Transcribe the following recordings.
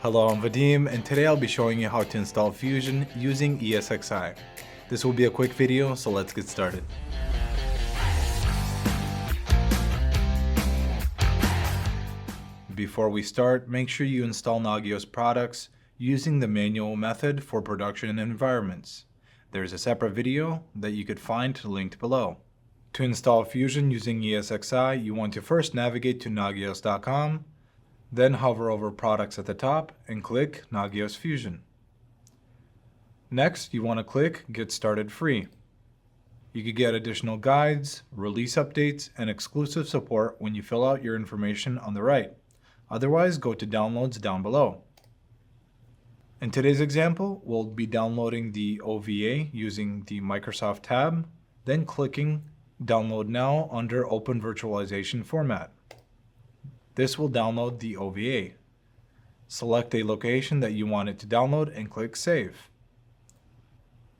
Hello, I'm Vadim, and today I'll be showing you how to install Fusion using ESXi. This will be a quick video, so let's get started. Before we start, make sure you install Nagios products using the manual method for production environments. There's a separate video that you could find linked below. To install Fusion using ESXi, you want to first navigate to nagios.com, then hover over Products at the top and click Nagios Fusion. Next, you want to click Get Started Free. You could get additional guides, release updates, and exclusive support when you fill out your information on the right. Otherwise, go to Downloads down below. In today's example, we'll be downloading the OVA using the Microsoft tab, then clicking Download Now under Open Virtualization Format. This will download the OVA. Select a location that you want it to download and click Save.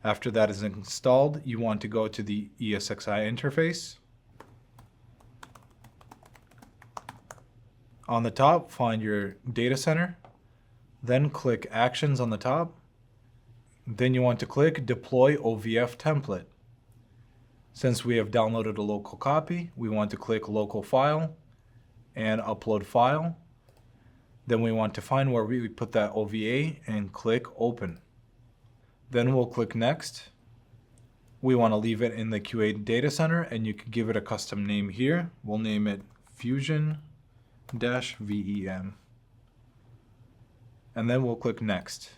After that is installed, you want to go to the ESXi interface. On the top, find your data center, then click Actions on the top. Then you want to click Deploy OVF Template. Since we have downloaded a local copy, we want to click Local File and Upload File. Then we want to find where we put that OVA and click Open. Then we'll click Next. We want to leave it in the QA data center, and you can give it a custom name here. We'll name it Fusion-VEM. And then we'll click Next.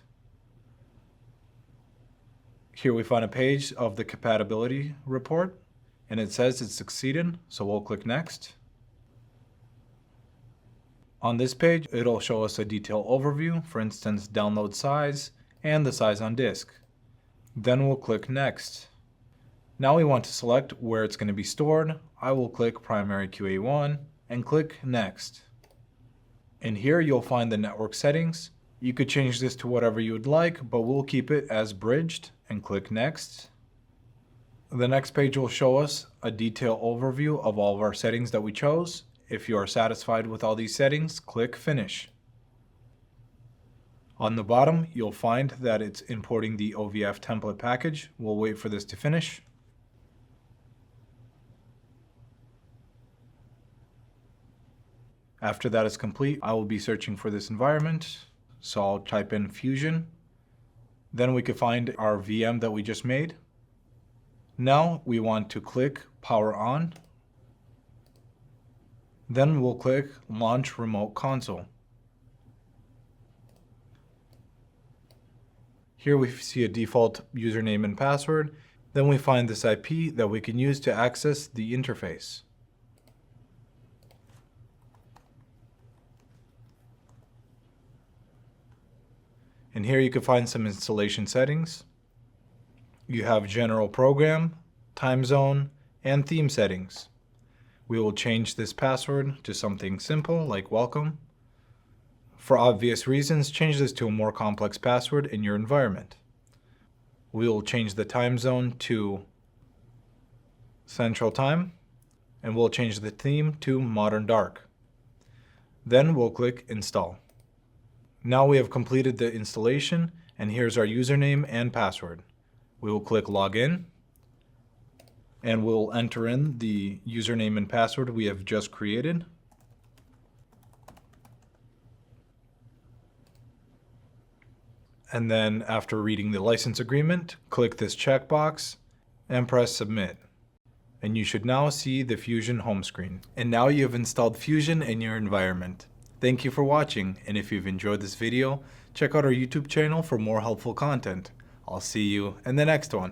Here we find a page of the compatibility report, and it says it's succeeded, so we'll click Next. On this page, it'll show us a detailed overview, for instance, download size and the size on disk. Then we'll click Next. Now we want to select where it's going to be stored. I will click Primary QA1 and click Next. And here you'll find the network settings. You could change this to whatever you would like, but we'll keep it as bridged and click Next. The next page will show us a detailed overview of all of our settings that we chose. If you are satisfied with all these settings, click Finish. On the bottom, you'll find that it's importing the OVF template package. We'll wait for this to finish. After that is complete, I will be searching for this environment. So I'll type in Fusion. Then we can find our VM that we just made. Now we want to click Power On. Then we'll click Launch Remote Console. Here we see a default username and password. Then we find this IP that we can use to access the interface. And here you can find some installation settings. You have General Program, Time Zone, and Theme settings. We will change this password to something simple like welcome. For obvious reasons, change this to a more complex password in your environment. We will change the time zone to Central Time, and we'll change the theme to Modern Dark. Then we'll click Install. Now we have completed the installation, and here's our username and password. We will click Login, and we'll enter in the username and password we have just created. And then after reading the license agreement, click this checkbox and press Submit. And you should now see the Fusion home screen. And now you have installed Fusion in your environment. Thank you for watching, and if you've enjoyed this video, check out our YouTube channel for more helpful content. I'll see you in the next one.